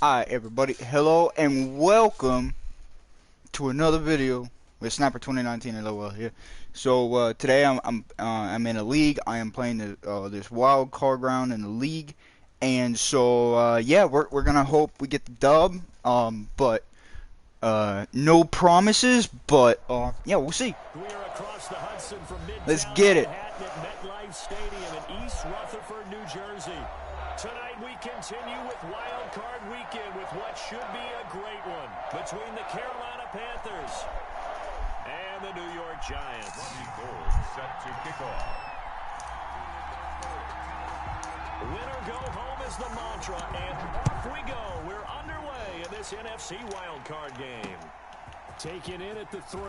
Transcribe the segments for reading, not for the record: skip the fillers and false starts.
Hi everybody, hello and welcome to another video with Sniper 2019 and LOL here. So today I'm in a league. I am playing this wild card round in the league, and so yeah, we're gonna hope we get the dub. But no promises. But yeah, we'll see. Let's get it. Tonight we continue with Wild Card Weekend with what should be a great one between the Carolina Panthers and the New York Giants. 20 goals set to kick off. Win or go home is the mantra, and off we go. We're underway in this NFC Wild Card game. Taken in at the 3.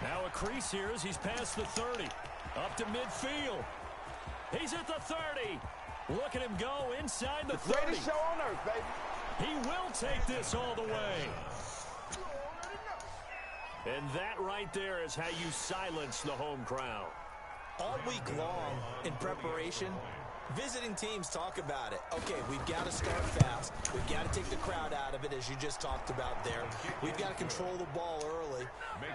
Now a crease here as he's past the 30. Up to midfield. He's at the 30. Look at him go inside the 30. Greatest show on earth, baby. He will take this all the way. And that right there is how you silence the home crowd. All week long in preparation, visiting teams talk about it. Okay, we've got to start fast. We've got to take the crowd out of it, as you just talked about there. We've got to control the ball early.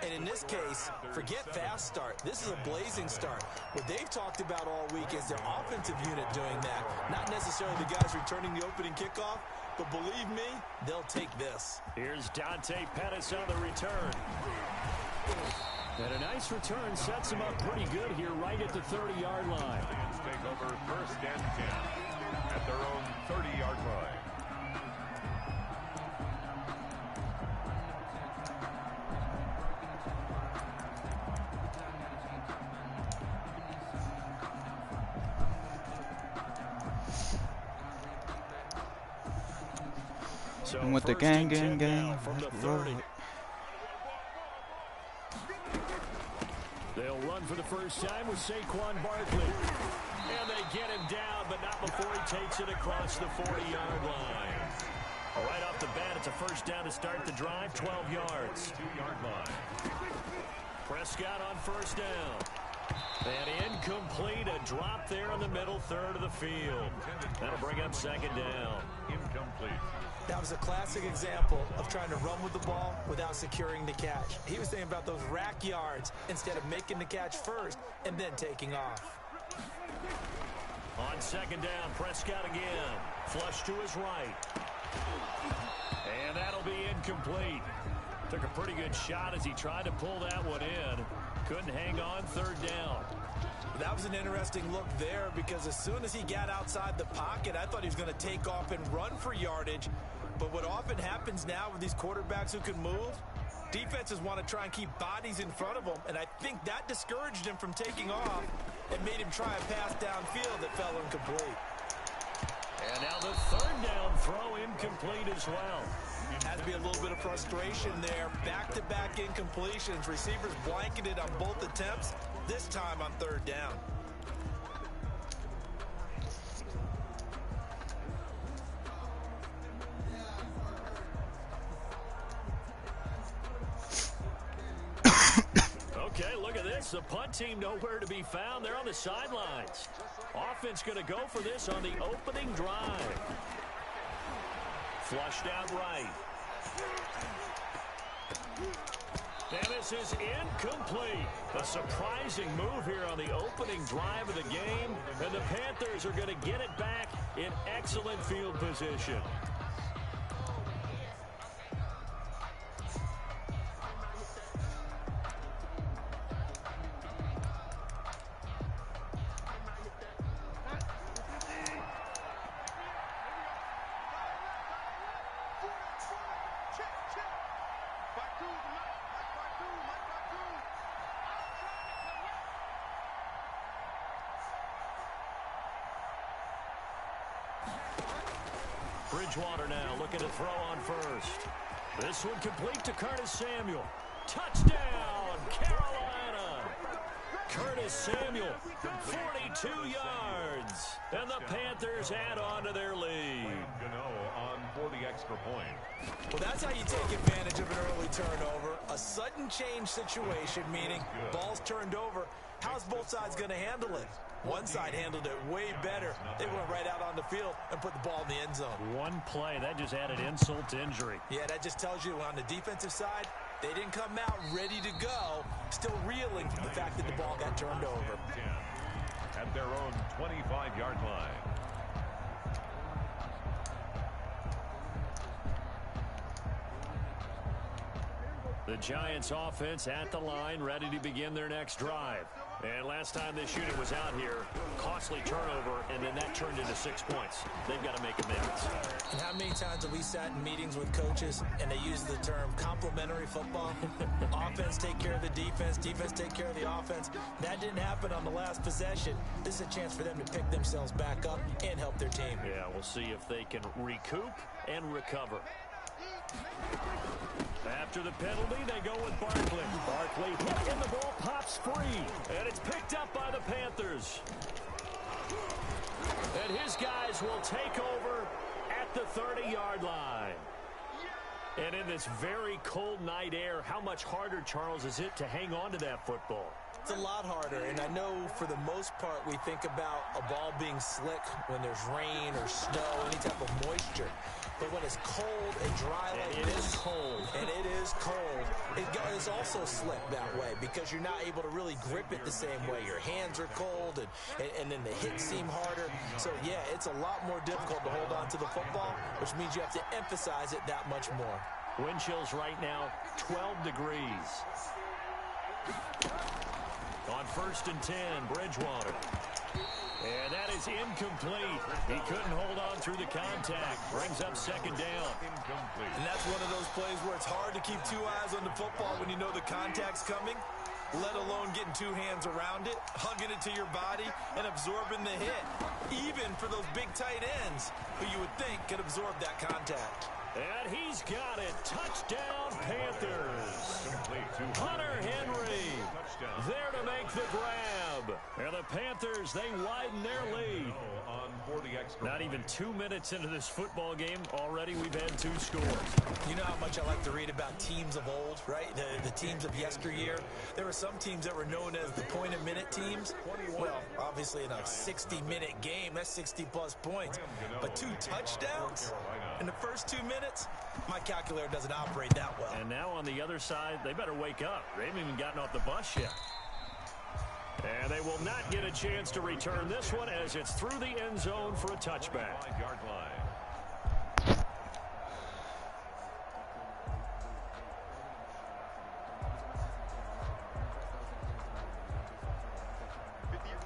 And in this case, forget fast start. This is a blazing start. What they've talked about all week is their offensive unit doing that. Not necessarily the guys returning the opening kickoff, but believe me, they'll take this. Here's Dante Pettis on the return. And a nice return sets him up pretty good here right at the 30-yard line. Lions take over first and 10 at their own 30-yard line. So And with the gang from the 30. They'll run for the first time with Saquon Barkley. And they get him down, but not before he takes it across the 40-yard line. Right off the bat, it's a first down to start the drive, 12 yards. 2-yard line. Prescott on first down. And incomplete, a drop there in the middle third of the field. That'll bring up second down. Incomplete. That was a classic example of trying to run with the ball without securing the catch. He was thinking about those rack yards instead of making the catch first and then taking off. On second down, Prescott again. Flush to his right. And that'll be incomplete. Took a pretty good shot as he tried to pull that one in. Couldn't hang on third down. That was an interesting look there because as soon as he got outside the pocket, I thought he was going to take off and run for yardage. But what often happens now with these quarterbacks who can move, defenses want to try and keep bodies in front of them, and I think that discouraged him from taking off and made him try a pass downfield that fell incomplete. And now the third down throw incomplete as well. Has to be a little bit of frustration there. Back-to-back incompletions. Receivers blanketed on both attempts, this time on third down. Okay, look at this. The punt team nowhere to be found. They're on the sidelines. Offense going to go for this on the opening drive. Flushed out right. And this is incomplete. A surprising move here on the opening drive of the game. And the Panthers are going to get it back in excellent field position. Bridgewater now looking to throw on first. This one complete to Curtis Samuel. Touchdown, Carolina! Curtis Samuel, 42 yards. And the Panthers add on to their lead. On for the extra point. Well, that's how you take advantage of an early turnover. A sudden change situation, meaning ball's turned over. How's both sides going to handle it? One side handled it way better. They went right out on the field and put the ball in the end zone. One play, that just added insult to injury. Yeah, that just tells you on the defensive side, they didn't come out ready to go, still reeling from the fact that the ball got turned over. At their own 25-yard line. The Giants offense at the line, ready to begin their next drive. And last time this unit was out here, costly turnover, and then that turned into 6 points. They've got to make amends. And how many times have we sat in meetings with coaches and they use the term complementary football? Offense take care of the defense, defense take care of the offense. That didn't happen on the last possession. This is a chance for them to pick themselves back up and help their team. Yeah, we'll see if they can recoup and recover. After the penalty, they go with Barkley. Barkley hit and the ball pops free. And it's picked up by the Panthers. And his guys will take over at the 30-yard line. And in this very cold night air, how much harder, Charles, is it to hang on to that football? It's a lot harder, and I know for the most part we think about a ball being slick when there's rain or snow, any type of moisture. But when it's cold and dry like this, and it is cold, it is also slick that way because you're not able to really grip it the same way. Your hands are cold, and then the hits seem harder. So, yeah, it's a lot more difficult to hold on to the football, which means you have to emphasize it that much more. Wind chills right now, 12 degrees. On 1st and 10, Bridgewater. And that is incomplete. He couldn't hold on through the contact. Brings up 2nd down. And that's one of those plays where it's hard to keep 2 eyes on the football when you know the contact's coming, let alone getting 2 hands around it, hugging it to your body, and absorbing the hit. Even for those big tight ends who you would think could absorb that contact. And he's got it. Touchdown, Panthers. Hunter Henry there to make the grab. And the Panthers, they widen their lead. Not even 2 minutes into this football game, already we've had 2 scores. You know how much I like to read about teams of old, right? The teams of yesteryear. There were some teams that were known as the point-a-minute teams. Well, obviously in a 60-minute game, that's 60-plus points. But 2 touchdowns in the first 2 minutes? My calculator doesn't operate that well. And now on the other side, they better wake up. They haven't even gotten off the bus yet. And they will not get a chance to return this one as it's through the end zone for a touchback. 5-yard line.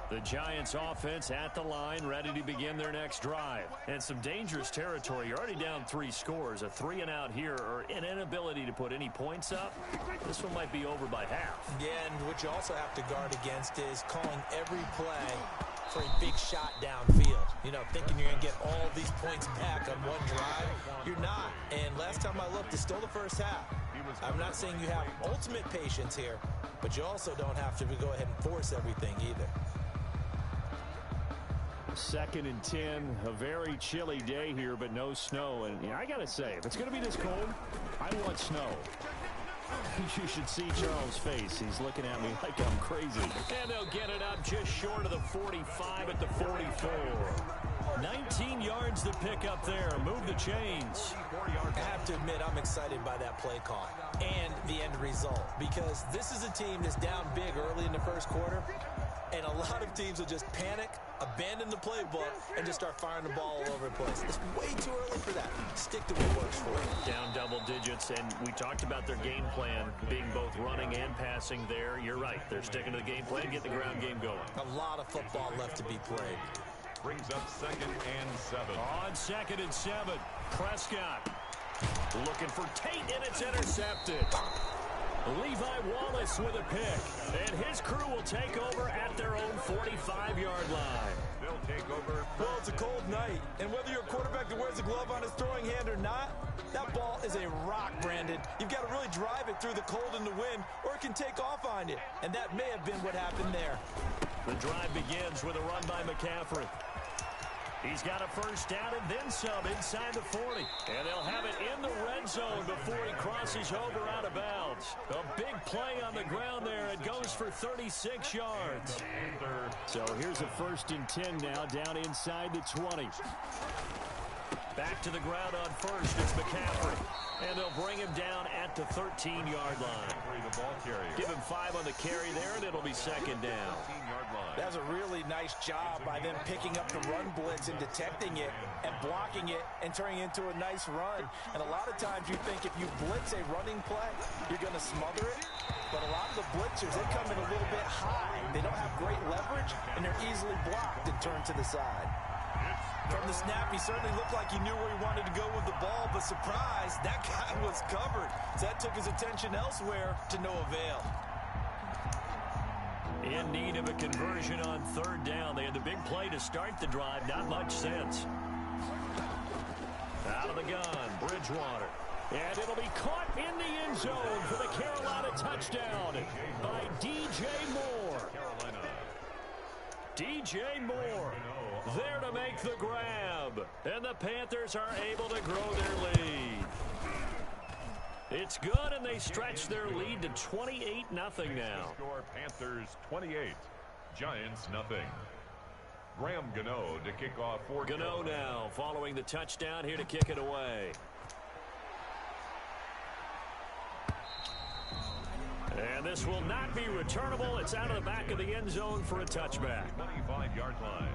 The Giants offense at the line, ready to begin their next drive. And some dangerous territory. You're already down 3 scores. A 3-and-out here or an inability to put any points up. This one might be over by half. Yeah, and what you also have to guard against is calling every play for a big shot downfield. You know, thinking you're going to get all these points back on one drive. You're not. And last time I looked, it's still the first half. I'm not saying you have ultimate patience here, but you also don't have to go ahead and force everything either. 2nd and 10, a very chilly day here, but no snow. And I got to say, if it's going to be this cold, I want snow. You should see Charles' face. He's looking at me like I'm crazy. And they'll get it up just short of the 45 at the 44. 19 yards to pick up there. Move the chains. I have to admit, I'm excited by that play call and the end result because this is a team that's down big early in the first quarter. And a lot of teams will just panic, abandon the playbook, and just start firing the ball all over the place. It's way too early for that. Stick to what works for you. Down double digits, and we talked about their game plan being both running and passing there. You're right. They're sticking to the game plan, get the ground game going. A lot of football left to be played. Brings up 2nd and 7. On 2nd and 7, Prescott looking for Tate, and it's intercepted. Levi Wallace with a pick, and his crew will take over at their own 45-yard line. They'll take over. Well, it's a cold night, and whether you're a quarterback that wears a glove on his throwing hand or not, that ball is a rock, Brandon. You've got to really drive it through the cold and the wind, or it can take off on you, and that may have been what happened there. The drive begins with a run by McCaffrey. He's got a first down and then some inside the 40. And they'll have it in the red zone before he crosses over out of bounds. A big play on the ground there. It goes for 36 yards. So here's a 1st and 10 now, down inside the 20. Back to the ground on 1st. It's McCaffrey. And they'll bring him down at the 13-yard line. Give him 5 on the carry there, and it'll be 2nd down. That's a really nice job by them picking up the run blitz and detecting it and blocking it and turning it into a nice run. And a lot of times you think if you blitz a running play, you're going to smother it. But a lot of the blitzers, they come in a little bit high. They don't have great leverage, and they're easily blocked and turned to the side. From the snap, he certainly looked like he knew where he wanted to go with the ball, but surprise, that guy was covered. So that took his attention elsewhere to no avail. In need of a conversion on 3rd down. They had the big play to start the drive. Not much sense. Out of the gun, Bridgewater. And it'll be caught in the end zone for the Carolina touchdown by DJ Moore. DJ Moore there to make the grab. And the Panthers are able to grow their lead. It's good, and they stretch their lead to 28-0 now. Score Panthers 28, Giants nothing. Graham Gano to kick off for Gano now following the touchdown here to kick it away. And this will not be returnable. It's out of the back of the end zone for a touchback. 25-yard line.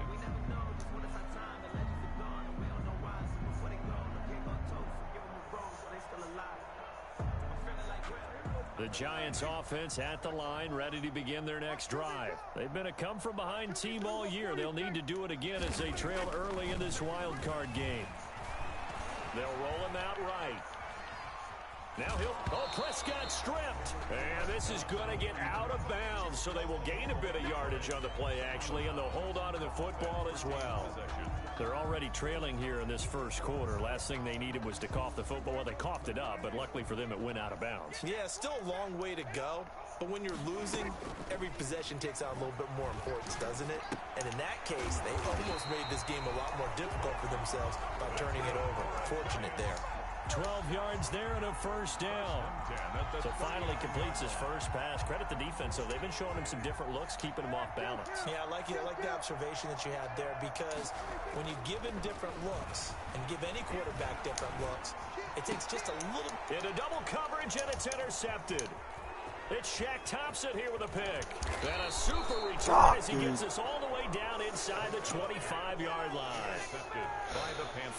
The Giants offense at the line, ready to begin their next drive. They've been a come-from-behind team all year. They'll need to do it again as they trail early in this wild card game. They'll roll him out right. Now Prescott stripped. And this is going to get out of bounds, so they will gain a bit of yardage on the play, actually, and they'll hold on to the football as well. They're already trailing here in this 1st quarter. Last thing they needed was to cough the football. Well, they coughed it up, but luckily for them, it went out of bounds. Yeah, still a long way to go. But when you're losing, every possession takes on a little bit more importance, doesn't it? And in that case, they almost made this game a lot more difficult for themselves by turning it over. Fortunate there. 12 yards there and a 1st down. So finally completes his 1st pass. Credit the defense, though. They've been showing him some different looks, keeping him off balance. Yeah, I like the observation that you had there, because when you give him different looks and give any quarterback different looks, it takes just a little... Into double coverage, and it's intercepted. It's Shaq Thompson here with a pick. And a super return as he gets us all the way down inside the 25-yard line.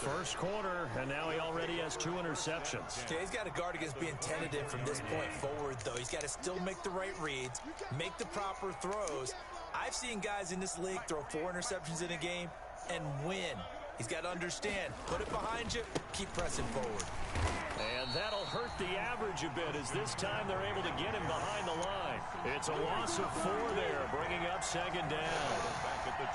1st quarter, and now he already has 2 interceptions. Yeah, he's got to guard against being tentative from this point forward, though. He's got to still make the right reads, make the proper throws. I've seen guys in this league throw 4 interceptions in a game and win. He's got to understand, put it behind you, keep pressing forward. And that'll hurt the average a bit, as this time they're able to get him behind the line. It's a loss of 4 there, bringing up 2nd down.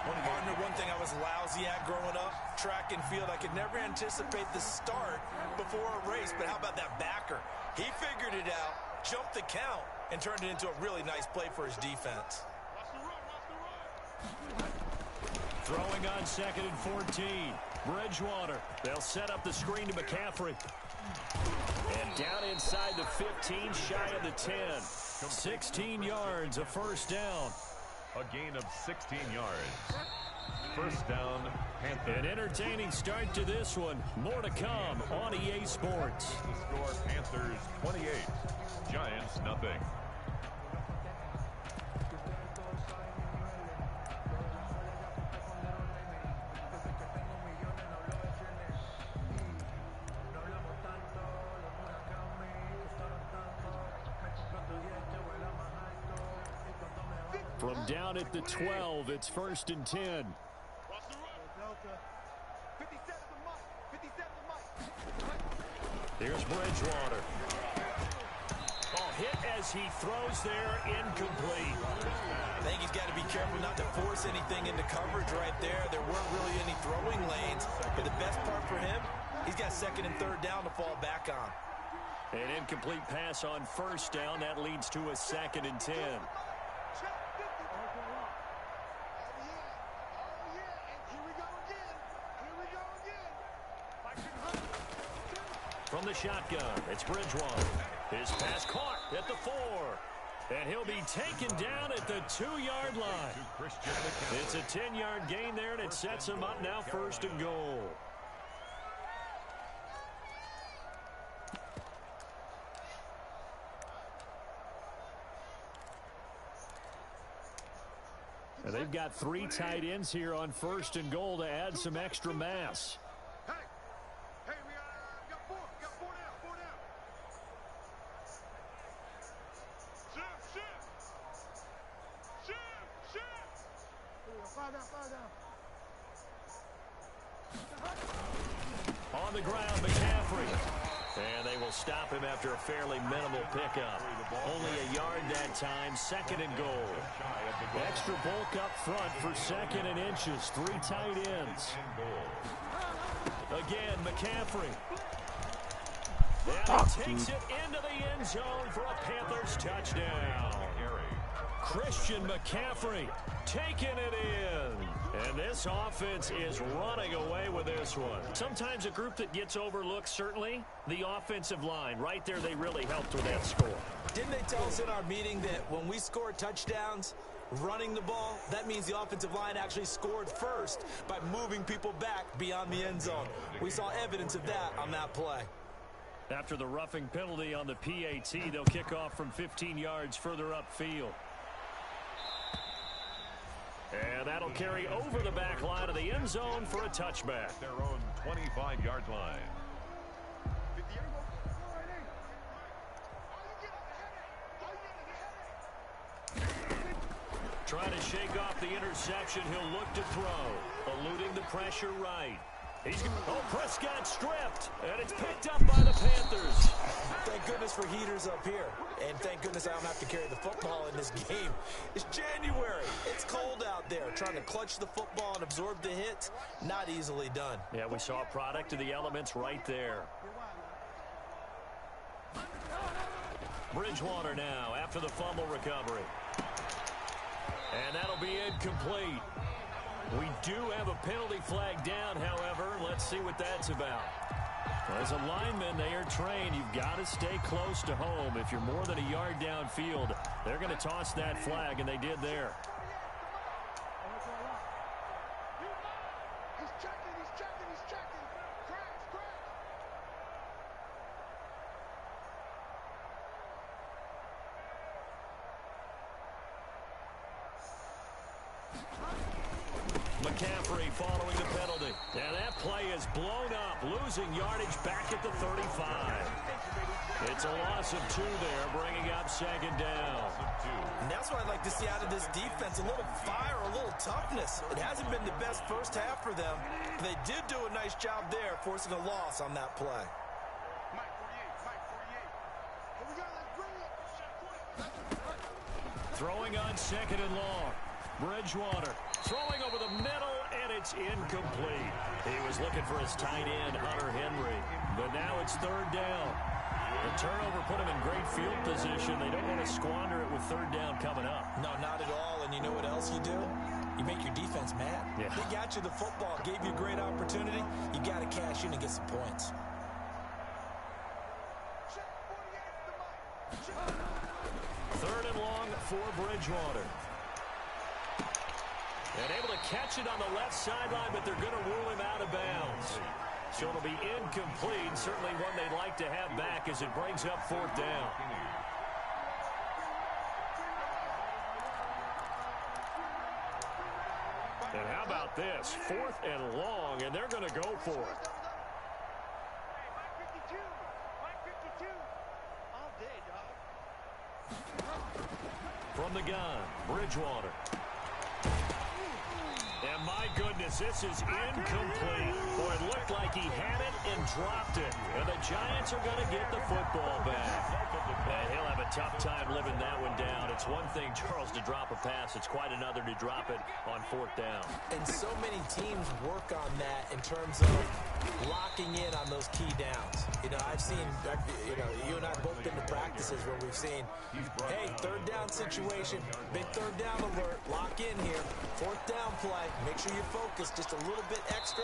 Partner, one thing I was lousy at growing up, track and field, I could never anticipate the start before a race, but how about that backer? He figured it out, jumped the count, and turned it into a really nice play for his defense. Throwing on 2nd and 14. Bridgewater. They'll set up the screen to McCaffrey. And down inside the 15, shy of the 10. 16 yards, a 1st down. A gain of 16 yards. 1st down, Panthers. An entertaining start to this one. More to come on EA Sports. The score, Panthers 28, Giants nothing. From down at the 12, it's 1st and 10. Here's Bridgewater. Oh, hit as he throws there, incomplete. I think he's got to be careful not to force anything into coverage right there. There weren't really any throwing lanes, but the best part for him, he's got 2nd and 3rd down to fall back on. An incomplete pass on 1st down. That leads to a 2nd and 10. from the shotgun. It's Bridgewater. His pass caught at the 4. And he'll be taken down at the 2-yard line. It's a 10-yard gain there, and it sets him up now 1st and goal. And they've got 3 tight ends here on 1st and goal to add some extra mass. Hey, we got 4 down. Shift. 5 down. On the ground, McCaffrey. And they will stop him after a fairly minimal pickup. Only a yard that time, 2nd and goal. Extra bulk up front for 2nd and inches. 3 tight ends. Again, McCaffrey. And he takes it into the end zone for a Panthers touchdown. Christian McCaffrey taking it in. And this offense is running away with this one. Sometimes a group that gets overlooked, certainly, the offensive line. Right there, they really helped with that score. Didn't they tell us in our meeting that when we score touchdowns, running the ball, that means the offensive line actually scored first by moving people back beyond the end zone. We saw evidence of that on that play. After the roughing penalty on the PAT, they'll kick off from 15 yards further upfield. And that'll carry over the back line of the end zone for a touchback. Their own 25-yard line. Trying to shake off the interception. He'll look to throw. Eluding the pressure right. Prescott stripped. And it's picked up by the Panthers. Thank goodness for heaters up here. And thank goodness I don't have to carry the football in this game. It's January. It's cold out there. Trying to clutch the football and absorb the hits, not easily done. Yeah, we saw a product of the elements right there. Bridgewater now after the fumble recovery. And that'll be incomplete. We do have a penalty flag down, however. Let's see what that's about. As a lineman, they are trained. You've got to stay close to home. If you're more than a yard downfield, they're going to toss that flag, and they did there. He's checking. Crash. McCaffrey following the penalty. And that play is blown up, losing yardage back at the 35. It's a loss of 2 there, bringing up 2nd down. And that's what I'd like to see out of this defense, a little fire, a little toughness. It hasn't been the best first half for them. But they did do a nice job there, forcing a loss on that play. Mike 48. Here we go, let's bring it. Throwing on 2nd and long. Bridgewater throwing over the middle, and it's incomplete. He was looking for his tight end, Hunter Henry, but now it's 3rd down. The turnover put him in great field position. They don't want to squander it with 3rd down coming up. No, not at all. And you know what else you do? You make your defense mad. Yeah. They got you the football, gave you a great opportunity. You got to cash in and get some points. 3rd and long for Bridgewater. And able to catch it on the left sideline, but they're going to rule him out of bounds. So it'll be incomplete. Certainly one they'd like to have back as it brings up 4th down. And how about this? 4th and long, and they're going to go for it. From the gun, Bridgewater. And my goodness, this is incomplete. Boy, it looked like he had it and dropped it. And the Giants are going to get the football back. And he'll have a tough time living that one down. It's one thing, Charles, to drop a pass. It's quite another to drop it on 4th down. And so many teams work on that in terms of locking in on those key downs. You know, I've seen, you and I both been to practices where we've seen, hey, 3rd down situation, big 3rd down alert, lock in here, 4th down play, make sure you're focused just a little bit extra.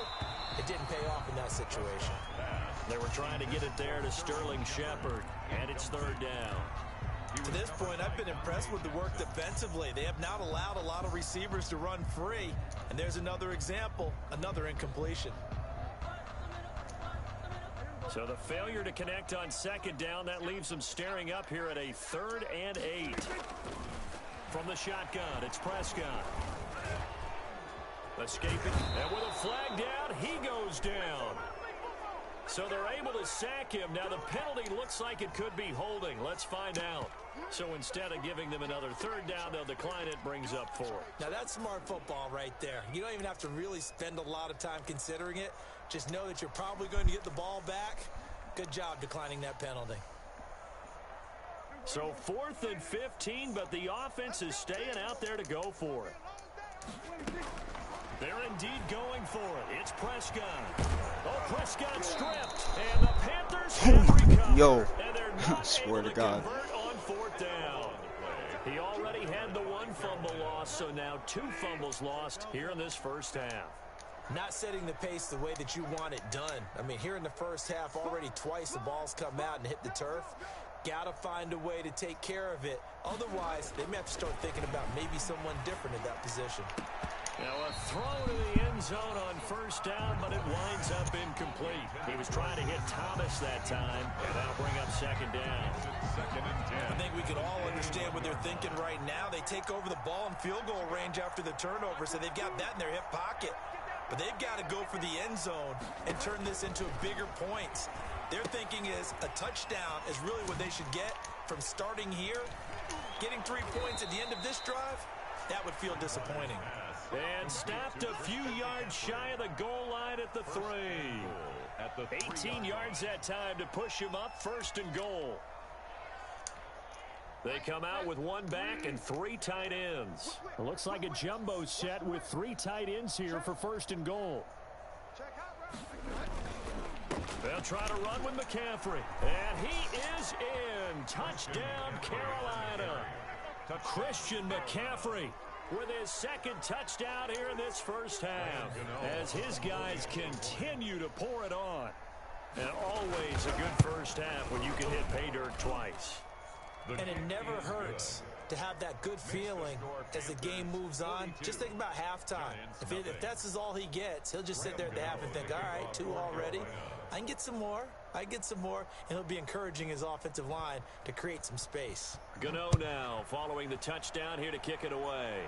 It didn't pay off in that situation. They were trying to get it there to Sterling Shepard, and it's third down. To this point, I've been impressed with the work defensively. They have not allowed a lot of receivers to run free. And there's another example, another incompletion. So the failure to connect on second down, that leaves them staring up here at a 3rd and 8. From the shotgun, it's Prescott. Escaping, and with a flag down, he goes down. So they're able to sack him. Now the penalty looks like it could be holding. Let's find out. So instead of giving them another 3rd down, they'll decline it, brings up 4. Now that's smart football right there. You don't even have to really spend a lot of time considering it. Just know that you're probably going to get the ball back. Good job declining that penalty. So 4th and 15, but the offense is staying out there to go for it. They're indeed going for it. It's Prescott. Oh, Prescott stripped, and the Panthers have recovered. Yo, and they're I not swear able to God. convert on 4th down. He already had the 1 fumble loss, so now 2 fumbles lost here in this first half. Not setting the pace the way that you want it done. I mean, here in the first half, already twice the ball's come out and hit the turf. Got to find a way to take care of it. Otherwise, they may have to start thinking about maybe someone different in that position. Now a throw to the end zone on 1st down, but it winds up incomplete. He was trying to hit Thomas that time, and that'll bring up 2nd down. 2nd and 10. I think we can all understand what they're thinking right now. They take over the ball in field goal range after the turnover, so they've got that in their hip pocket. But they've got to go for the end zone and turn this into a bigger point. Their thinking is a touchdown is really what they should get from starting here. Getting 3 points at the end of this drive, that would feel disappointing. And stopped a few yards shy of the goal line at the 3. 18 yards that time to push him up, 1st and goal. They come out with 1 back and 3 tight ends. It looks like a jumbo set with 3 tight ends here for 1st and goal. They'll try to run with McCaffrey. And he is in. Touchdown, Carolina. Christian McCaffrey with his 2nd touchdown here in this first half, as his guys continue to pour it on. And always a good first half when you can hit pay dirt twice. And it never hurts to have that good feeling as the game moves on. Just think about halftime. If that's all he gets, he'll just sit there at the half and think, all right, 2 already. I can get some more. I get some more. And he'll be encouraging his offensive line to create some space. Gano now following the touchdown here to kick it away.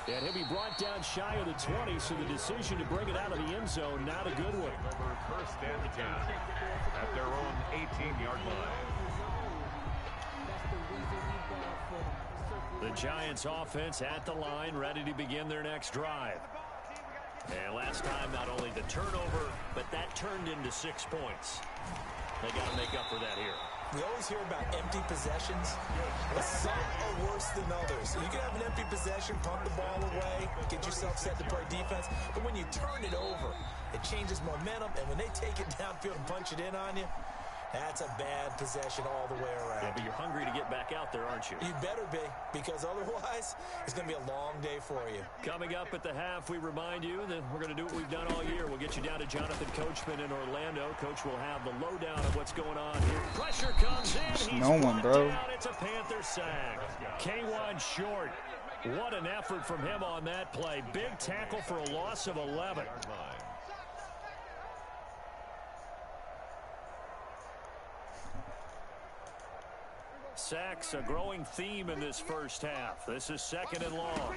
And he'll be brought down shy of the 20, so the decision to bring it out of the end zone, not a good one. 1st and 10 at their own 18-yard line. The Giants offense at the line, ready to begin their next drive. And last time, not only the turnover, but that turned into 6 points. They got to make up for that here. We always hear about empty possessions, but some are worse than others. You can have an empty possession, pump the ball away, get yourself set to play defense, but when you turn it over, it changes momentum, and when they take it downfield and punch it in on you, that's a bad possession all the way around. Yeah, but you're hungry to get back out there, aren't you? You better be, because otherwise, it's going to be a long day for you. Coming up at the half, we remind you that we're going to do what we've done all year. We'll get you down to Jonathan Coachman in Orlando. Coach will have the lowdown of what's going on here. Pressure comes in. There's He's no one, bro. Down. It's a Panther sack. K1 short. What an effort from him on that play. Big tackle for a loss of 11. Sacks, a growing theme in this first half. This is 2nd and long.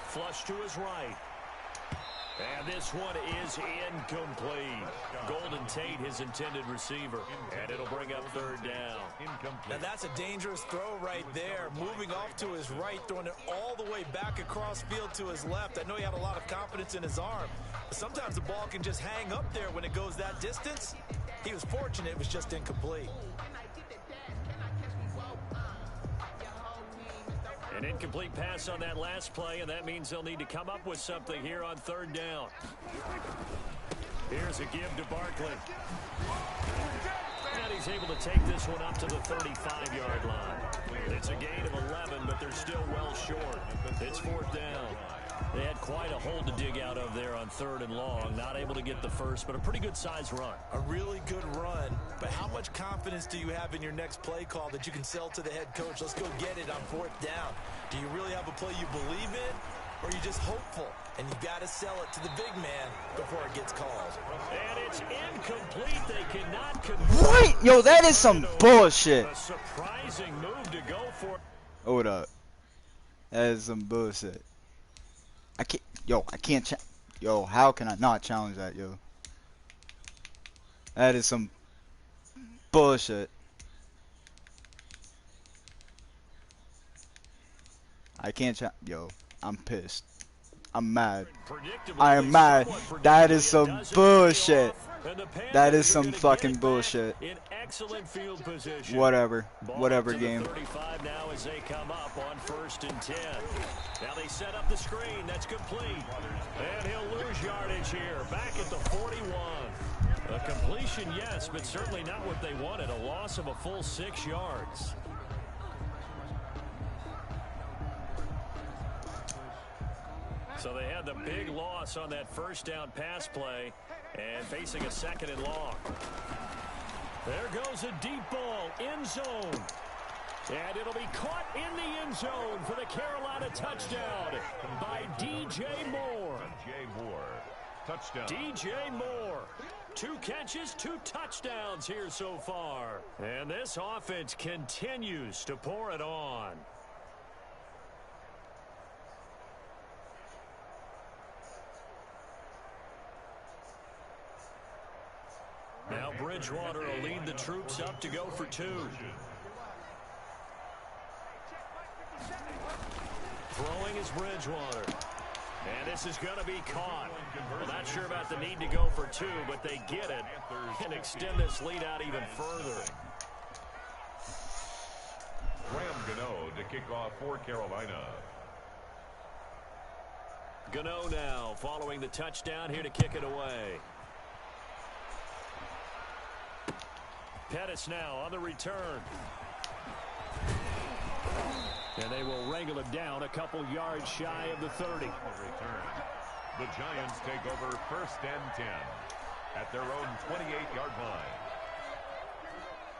Flush to his right. And this one is incomplete. Golden Tate, his intended receiver. And it'll bring up 3rd down. Now that's a dangerous throw right there. Moving off to his right, throwing it all the way back across field to his left. I know he had a lot of confidence in his arm. But sometimes the ball can just hang up there when it goes that distance. He was fortunate it was just incomplete. An incomplete pass on that last play, and that means they'll need to come up with something here on 3rd down. Here's a give to Barkley. And he's able to take this one up to the 35-yard line. It's a gain of 11, but they're still well short. It's 4th down. They had quite a hole to dig out of there on 3rd and long. Not able to get the first, but a pretty good size run. A really good run, but how much confidence do you have in your next play call that you can sell to the head coach? Let's go get it on 4th down. Do you really have a play you believe in, or are you just hopeful? And you got to sell it to the big man before it gets called. And it's incomplete. They cannot convert. What? Yo, that is some bullshit. A surprising move to go for. Hold up. That is some bullshit. I can't yo, how can I not challenge that, yo? That is some bullshit. I can't yo, I'm pissed. I'm mad. I am mad. That is some bullshit. That is some fucking bullshit. In excellent field position. Whatever. Whatever game. 35 now as they come up on 1st and 10. Now they set up the screen. That's complete. And he'll lose yardage here. Back at the 41. A completion, yes, but certainly not what they wanted. A loss of a full 6 yards. So they had the big loss on that 1st down pass play and facing a 2nd and long. There goes a deep ball, end zone. And it'll be caught in the end zone for the Carolina touchdown by DJ Moore. DJ Moore, touchdown. DJ Moore. 2 catches, 2 touchdowns here so far. And this offense continues to pour it on. Now Bridgewater will lead the troops up to go for 2. Throwing is Bridgewater. And this is going to be caught. We're not sure about the need to go for 2, but they get it and extend this lead out even further. Graham Gano to kick off for Carolina. Gano now following the touchdown here to kick it away. Pettis now on the return. And they will wrangle him down a couple yards shy of the 30. Return. The Giants take over 1st and 10 at their own 28-yard line.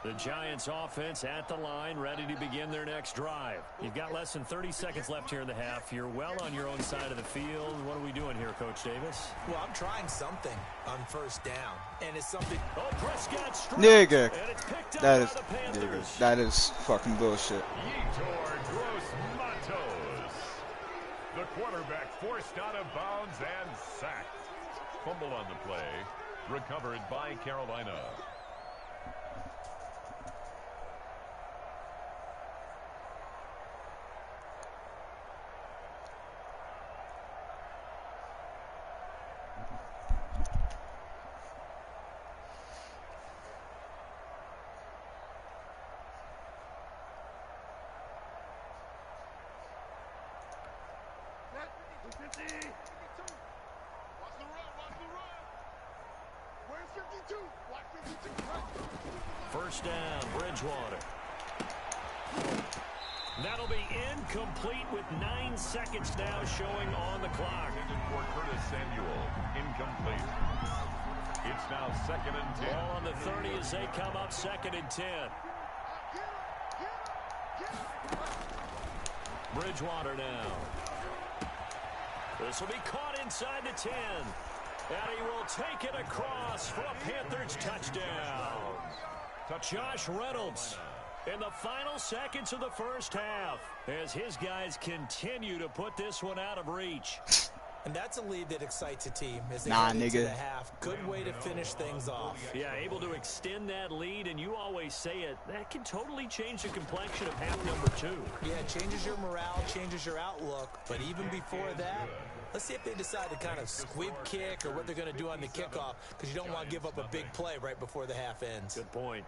The Giants offense at the line, ready to begin their next drive. You've got less than 30 seconds left here in the half. You're well on your own side of the field. What are we doing here, Coach Davis? Well, I'm trying something on 1st down, and it's something. Oh, Prescott strikes, Nigga. and it's picked up That is by the Panthers. nigga. That is fucking bullshit. Yetur Gross-Matos. The quarterback forced out of bounds and sacked. Fumble on the play. Recovered by Carolina. First down, Bridgewater. That'll be incomplete with 9 seconds now showing on the clock. For Curtis Samuel, incomplete. It's now 2nd and 10. Ball on the 30 as they come up 2nd and 10. Bridgewater now. This will be caught inside the 10. And he will take it across for a Panthers touchdown. Josh Reynolds in the final seconds of the 1st half as his guys continue to put this one out of reach. And that's a lead that excites a team as they get into the half. Good way to finish things off. Yeah, able to extend that lead, and you always say it, that can totally change the complexion of half number 2. Yeah, it changes your morale, changes your outlook. But even before that, let's see if they decide to kind of squib kick or what they're going to do on the kickoff, because you don't want to give up a big play right before the half ends. Good point.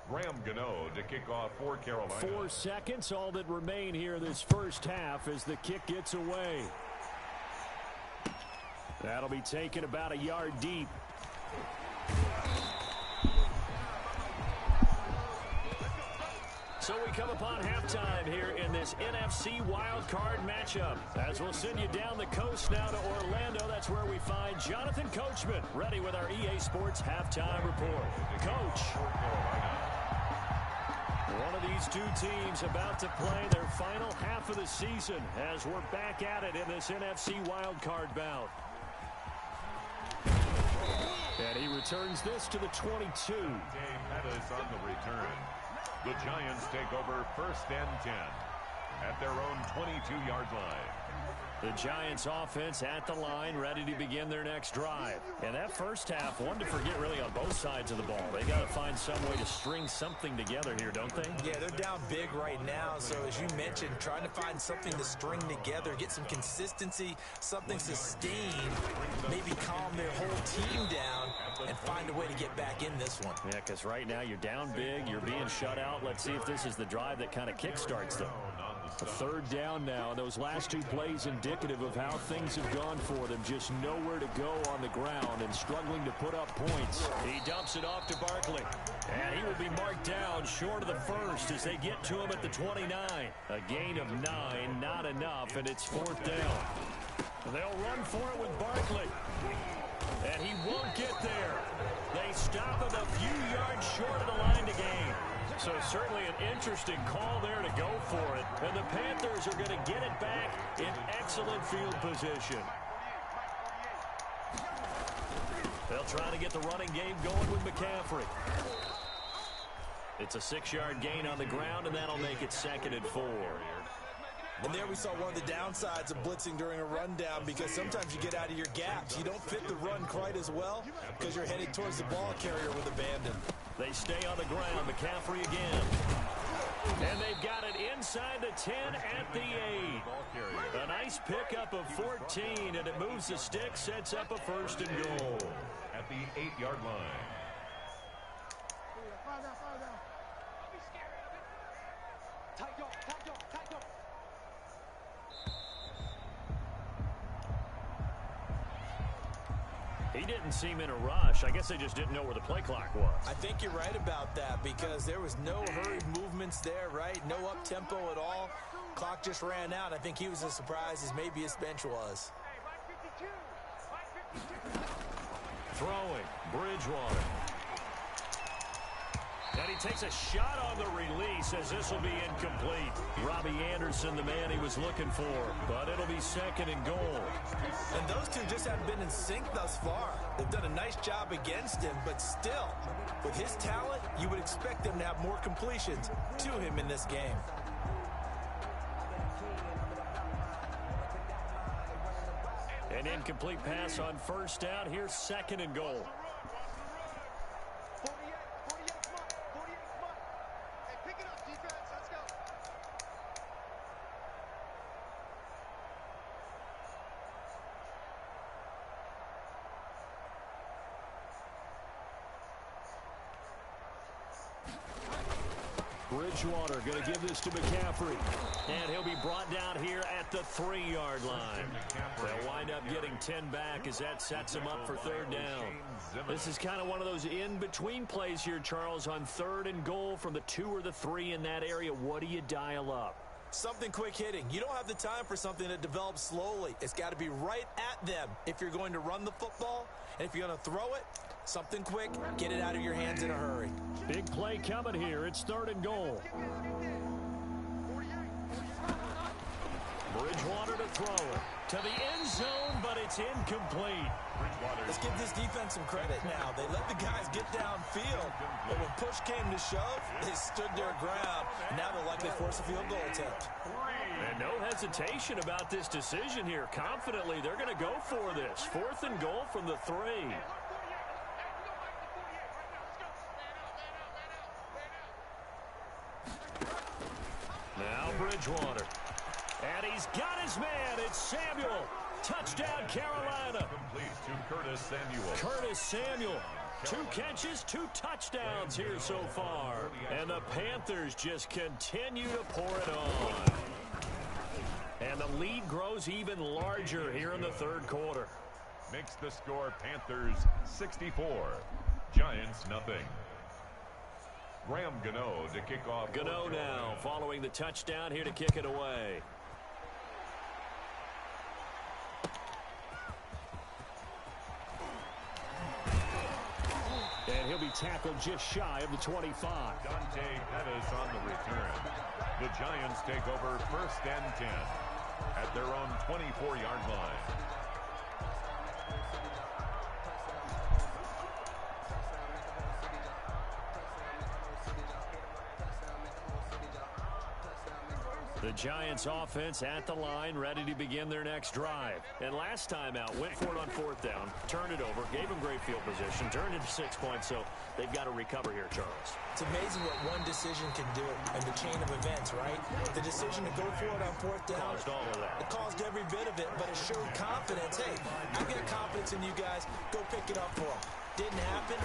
Graham Gano to kick off for Carolina. 4 seconds, all that remain here this 1st half as the kick gets away. That'll be taken about a yard deep. So we come upon halftime here in this NFC wildcard matchup. As we'll send you down the coast now to Orlando, that's where we find Jonathan Coachman, ready with our EA Sports halftime report. Coach. One of these two teams about to play their final half of the season as we're back at it in this NFC wildcard bout. And he returns this to the 22. Pettis on the return. The Giants take over 1st and 10 at their own 22-yard line. The Giants offense at the line, ready to begin their next drive. And that first half, one to forget really on both sides of the ball. They got to find some way to string something together here, don't they? Yeah, they're down big right now. So as you mentioned, trying to find something to string together, get some consistency, something sustained, maybe calm their whole team down and find a way to get back in this one. Yeah, because right now you're down big, you're being shut out. Let's see if this is the drive that kind of kickstarts them. A 3rd down now. Those last 2 plays indicative of how things have gone for them. Just nowhere to go on the ground and struggling to put up points. He dumps it off to Barkley. And he will be marked down short of the first as they get to him at the 29. A gain of 9, not enough, and it's 4th down. They'll run for it with Barkley. And he won't get there. They stop him a few yards short of the line to gain. So certainly an interesting call there to go for it. And the Panthers are going to get it back in excellent field position. They'll try to get the running game going with McCaffrey. It's a 6-yard gain on the ground, and that'll make it 2nd and 4. And there we saw one of the downsides of blitzing during a rundown, because sometimes you get out of your gaps. You don't fit the run quite as well because you're headed towards the ball carrier with abandon. They stay on the ground. McCaffrey again. And they've got it inside the 10 at the 8. A nice pickup of 14, and it moves the stick, sets up a 1st and goal. At the 8-yard line. He didn't seem in a rush. I guess they just didn't know where the play clock was. I think you're right about that, because there was no hurried movements there, right? No up-tempo at all. Clock just ran out. I think he was as surprised as maybe his bench was. Throwing, Bridgewater. And he takes a shot on the release as this will be incomplete. Robbie Anderson, the man he was looking for, but it'll be 2nd and goal. And those two just haven't been in sync thus far. They've done a nice job against him, but still, with his talent, you would expect them to have more completions to him in this game. An incomplete pass on 1st down. Here's 2nd and goal. Bridgewater going to give this to McCaffrey. And he'll be brought down here at the 3-yard line. They'll wind up getting 10 back as that sets him up for 3rd down. This is kind of one of those in-between plays here, Charles, on 3rd and goal from the 2 or the 3 in that area. What do you dial up? Something quick hitting. You don't have the time for something that develops slowly. It's got to be right at them if you're going to run the football. And if you're going to throw it, something quick, get it out of your hands in a hurry. Big play coming here. It's 3rd and goal. Bridgewater to throw it to the end zone, but it's incomplete. Let's give this defense some credit now. They let the guys get downfield, but when push came to shove, they stood their ground. Now they'll likely force a field goal attempt. And no hesitation about this decision here. Confidently, they're going to go for this. 4th and goal from the 3. Now Bridgewater. And he's got his man. It's Samuel. Touchdown, Carolina. Complete to Curtis Samuel. Curtis Samuel. 2 catches, 2 touchdowns here so far. And the Panthers just continue to pour it on. And the lead grows even larger here in the 3rd quarter. makes the score Panthers 64, Giants nothing. Graham Gano to kick off. Gano now following the touchdown here to kick it away. And he'll be tackled just shy of the 25. Dante Pettis on the return. The Giants take over 1st and 10 at their own 24-yard line. The Giants offense at the line, ready to begin their next drive. And last time out, went for it on 4th down, turned it over, gave them great field position, turned into 6 points, so they've got to recover here, Charles. It's amazing what one decision can do in the chain of events, right? The decision to go for it on 4th down. Caused all of that. It caused every bit of it, but it showed confidence. Hey, I've got confidence in you guys. Go pick it up for them. Didn't happen.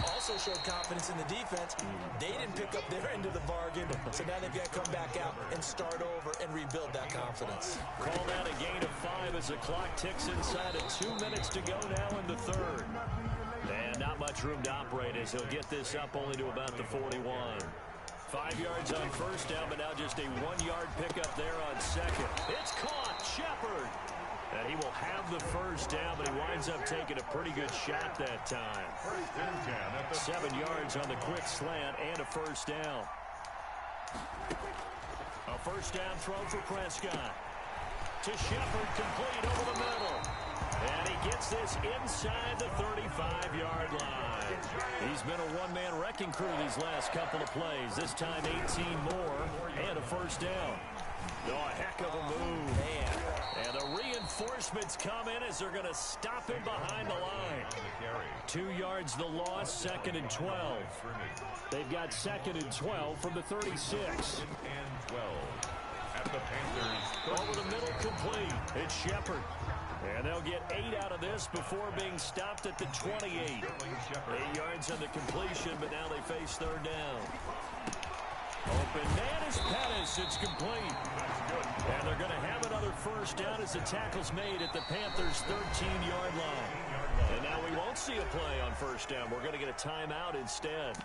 Also showed confidence in the defense. They didn't pick up their end of the bargain, so now they've got to come back out and start over and rebuild that confidence. Call that a gain of 5 as the clock ticks inside of 2 minutes to go now in the 3rd. And not much room to operate as he'll get this up only to about the 41. 5 yards on 1st down, but now just a 1-yard pickup there on 2nd. It's caught. Shepard. And he will have the 1st down, but he winds up taking a pretty good shot that time. 7 yards on the quick slant and a 1st down. A 1st down throw for Prescott. To Shepard, complete over the middle. And he gets this inside the 35-yard line. He's been a one-man wrecking crew these last couple of plays. This time 18 more and a 1st down. Oh, a heck of a move. Man. And the reinforcements come in as they're going to stop him behind the line. 2 yards the loss, 2nd and 12. They've got 2nd and 12 from the 36. And 12 at the Panthers. Over the middle, complete. It's Shepard. And they'll get 8 out of this before being stopped at the 28. 8 yards on the completion, but now they face 3rd down. Open man is Pettis. It's complete. And they're going to have another 1st down as the tackle's made at the Panthers' 13-yard line. And now we won't see a play on 1st down. We're going to get a timeout instead.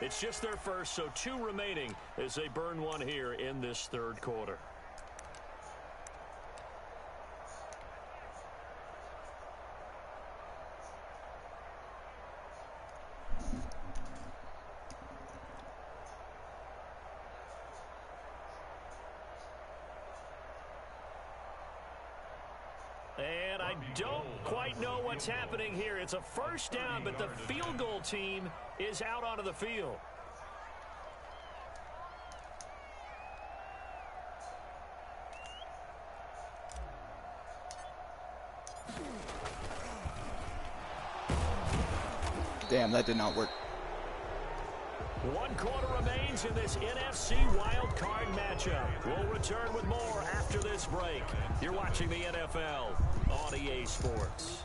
It's just their first, so 2 remaining as they burn 1 here in this 3rd quarter. And I don't quite know what's happening here. It's a 1st down, but the field goal team is out onto the field. Damn, that did not work. 1 quarter remains in this NFC Wildcard matchup. We'll return with more after this break. You're watching the NFL on EA Sports.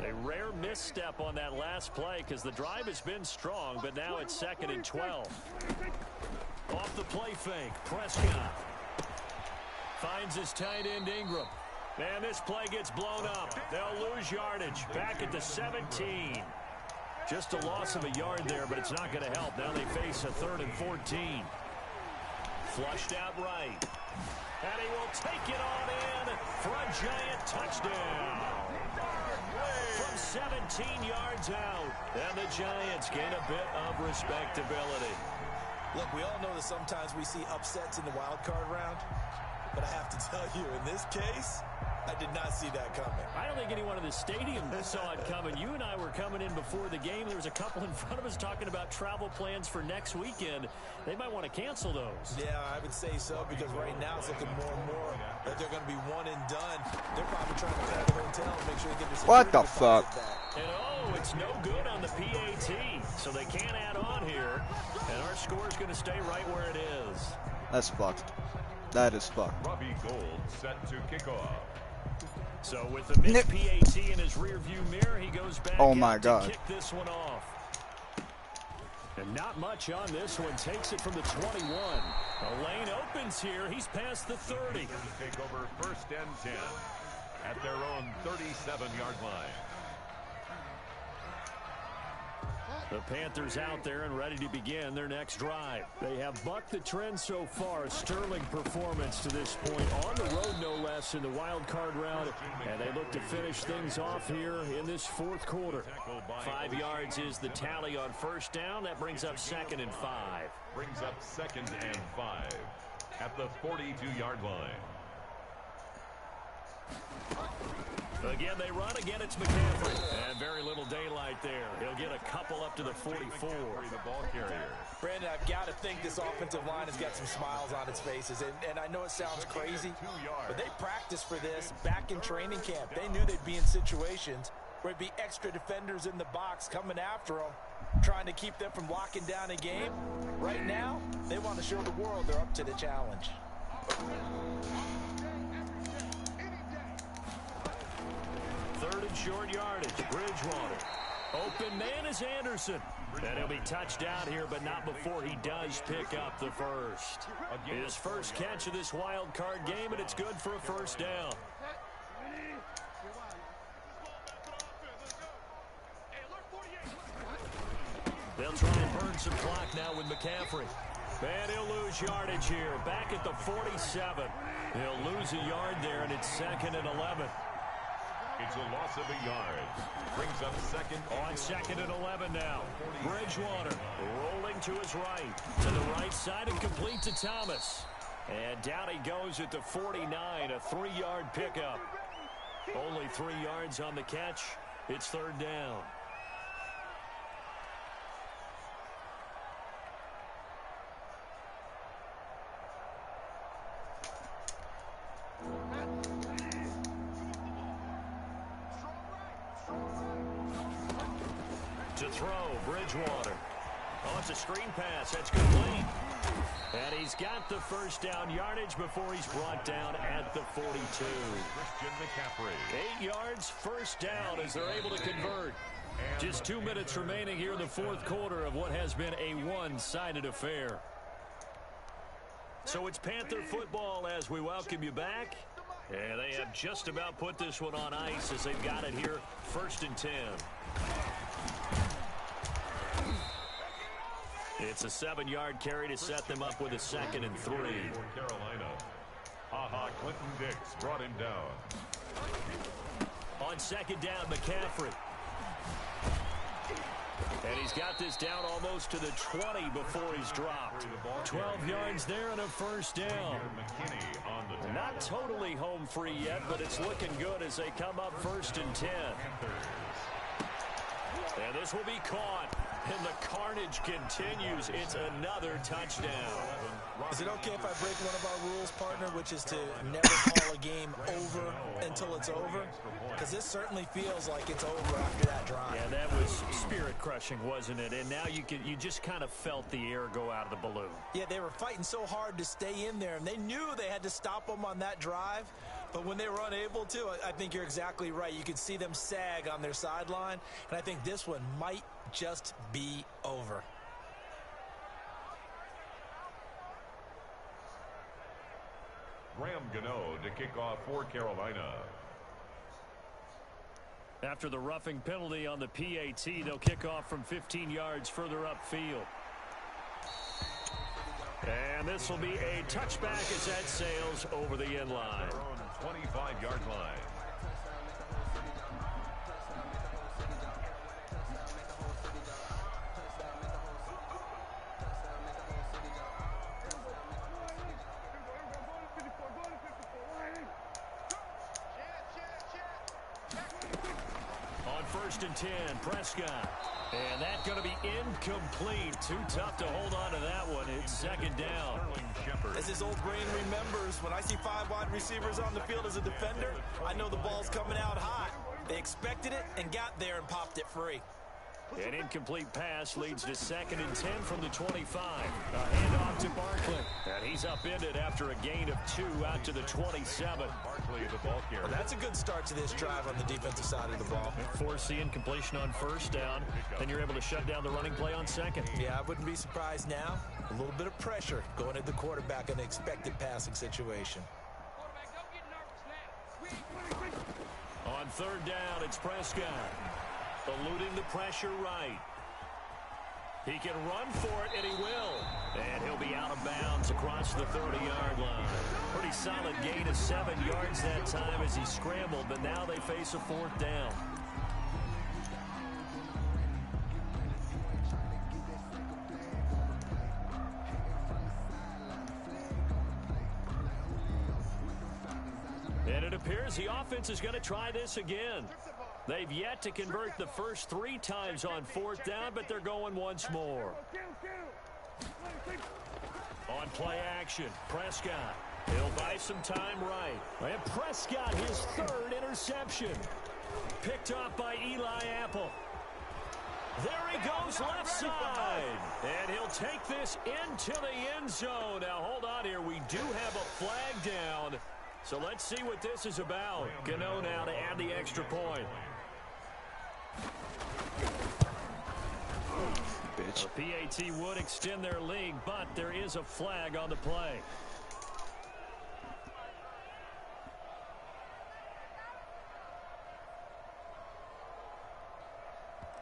A rare misstep on that last play because the drive has been strong, but now it's 2nd and 12. Off the play fake, Prescott finds his tight end Ingram. And this play gets blown up. They'll lose yardage. Back at the 17. Just a loss of a yard there, but it's not going to help. Now they face a 3rd and 14. Flushed out right. And he will take it on in for a giant touchdown. From 17 yards out. And the Giants gain a bit of respectability. Look, we all know that sometimes we see upsets in the wild card round, but I have to tell you, in this case, I did not see that coming. I don't think anyone in the stadium saw it coming. You and I were coming in before the game. There was a couple in front of us talking about travel plans for next weekend. They might want to cancel those. Yeah, I would say so, because right now it's looking more and more that they're going to be one and done. They're probably trying to call the hotel and make sure they get this. What the fuck? And oh, it's no good on the PAT, so they can't add on here. And our score is going to stay right where it is. That's fucked. That is fucked. Robbie Gould set to kick off. So with the missed PAT in his rearview mirror, he goes back to kick this one off. And not much on this one. Takes it from the 21. The lane opens here. He's past the 30. To take over 1st and 10 at their own 37-yard line. The Panthers out there and ready to begin their next drive. They have bucked the trend so far. Sterling performance to this point. On the road, no less, in the wild card round. And they look to finish things off here in this 4th quarter. 5 yards is the tally on 1st down. That brings up 2nd and 5. Brings up 2nd and 5 at the 42-yard line. Again, they run. Again, it's McCaffrey. And very little daylight there. He'll get a couple up to the 44. The ball carrier. Brandon, I've got to think this offensive line has got some smiles on its faces. And I know it sounds crazy, but they practiced for this back in training camp. They knew they'd be in situations where it'd be extra defenders in the box coming after them, trying to keep them from locking down a game. Right now, they want to show the world they're up to the challenge. 3rd and short yardage. Bridgewater. Open man is Anderson. And he'll be touched out here, but not before he does pick up the first. His first catch of this wild card game, and it's good for a 1st down. They'll try and burn some clock now with McCaffrey. And he'll lose yardage here. Back at the 47. He'll lose a yard there, and it's 2nd and 11. It's a loss of a yard. Brings up 2nd. On 2nd and 11 now. Bridgewater rolling to his right. To the right side and complete to Thomas. And down he goes at the 49. A 3-yard pickup. Only 3 yards on the catch. It's 3rd down. To throw, Bridgewater. Oh, it's a screen pass. That's complete. And he's got the 1st down yardage before he's brought down at the 42. Christian McCaffrey. 8 yards, 1st down as they're able to convert. Just 2 minutes remaining here in the 4th quarter of what has been a one-sided affair. So it's Panther football as we welcome you back. And they have just about put this one on ice as they've got it here 1st and 10. It's a 7-yard carry to set them up with a 2nd and 3. For Carolina. Clinton Dix brought him down. On 2nd down, McCaffrey. And he's got this down almost to the 20 before he's dropped. 12 yards there and a 1st down. Not totally home free yet, but it's looking good as they come up 1st and 10. And this will be caught. And the carnage continues. It's another touchdown. Is it okay if I break one of our rules, partner, which is to never call a game over until it's over? Because this certainly feels like it's over after that drive. Yeah, that was spirit-crushing, wasn't it? And now you just kind of felt the air go out of the balloon. Yeah, they were fighting so hard to stay in there, and they knew they had to stop them on that drive. But when they were unable to, I think you're exactly right. You could see them sag on their sideline, and I think this one might just be over. Graham Gano to kick off for Carolina. After the roughing penalty on the PAT, they'll kick off from 15 yards further upfield. And this will be a touchback as that sails over the end line. 25-yard line. On 1st and 10, Prescott. And that's going to be incomplete. Too tough to hold on to that one. It's 2nd down. As his old brain remembers, when I see 5 wide receivers on the field as a defender, I know the ball's coming out hot. They expected it and got there and popped it free. An incomplete pass leads to 2nd and 10 from the 25. A handoff to Barkley. And he's He's upended after a gain of 2 out to the 27. Barkley, the ball carrier. Well, that's a good start to this drive on the defensive side of the ball. Forcing completion on first down, then you're able to shut down the running play on second. Yeah, I wouldn't be surprised now. A little bit of pressure going at the quarterback in an expected passing situation. On third down, it's Prescott. Eluding the pressure right. He can run for it, and he will. And he'll be out of bounds across the 30-yard line. Pretty solid gain of 7 yards that time as he scrambled, but now they face a 4th down. And it appears the offense is going to try this again. They've yet to convert the first 3 times on 4th down, but they're going once more. On play action, Prescott. He'll buy some time right. And Prescott, his 3rd interception. Picked off by Eli Apple. There he goes left side. And he'll take this into the end zone. Now, hold on here. We do have a flag down. So let's see what this is about. Gano now to add the extra point. Bitch. PAT would extend their lead, but there is a flag on the play.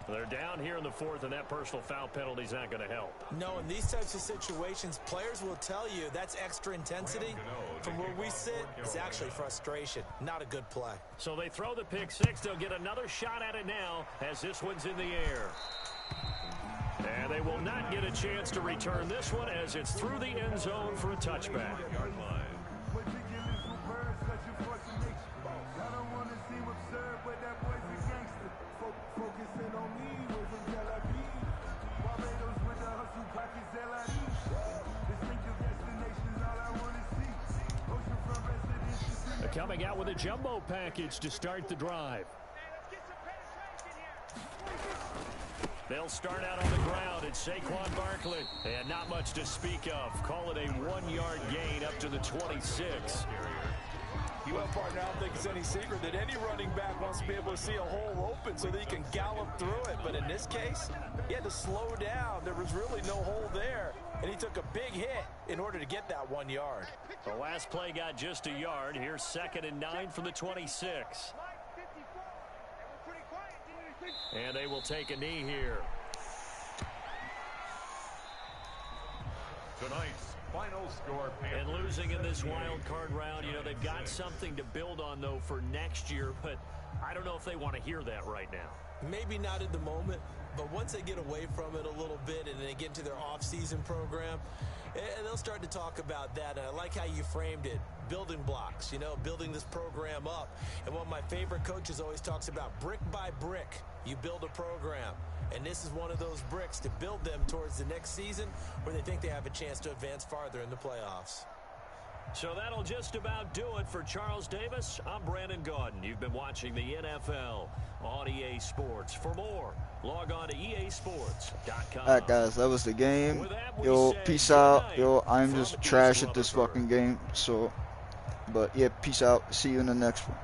They're down here in the 4th, and that personal foul penalty is not going to help. No, in these types of situations, players will tell you that's extra intensity. From where we sit, it's actually frustration. Not a good play. So they throw the pick 6. They'll get another shot at it now as this one's in the air. And they will not get a chance to return this one as it's through the end zone for a touchback. Coming out with a jumbo package to start the drive. They'll start out on the ground. It's Saquon Barkley. And not much to speak of. Call it a 1-yard gain up to the 26. Well, partner, I don't think it's any secret that any running back wants to be able to see a hole open so that he can gallop through it. But in this case, he had to slow down. There was really no hole there. And he took a big hit in order to get that 1 yard. The last play got just a yard. Here's 2nd and 9 from the 26. And they will take a knee here. Tonight's final score. And losing in this wild card round, you know, they've got something to build on, though, for next year. But I don't know if they want to hear that right now. Maybe not at the moment, but once they get away from it a little bit and they get into their off-season program, and they'll start to talk about that. And I like how you framed it. Building blocks, you know, building this program up. And one of my favorite coaches always talks about brick by brick, you build a program. And this is one of those bricks to build them towards the next season where they think they have a chance to advance farther in the playoffs. So that'll just about do it for Charles Davis. I'm Brandon Gaudin. You've been watching the NFL on EA Sports. For more, log on to easports.com. Alright, guys, that was the game. Yo, peace out. Yo, I'm just trash at this fucking game. So, but yeah, peace out. See you in the next one.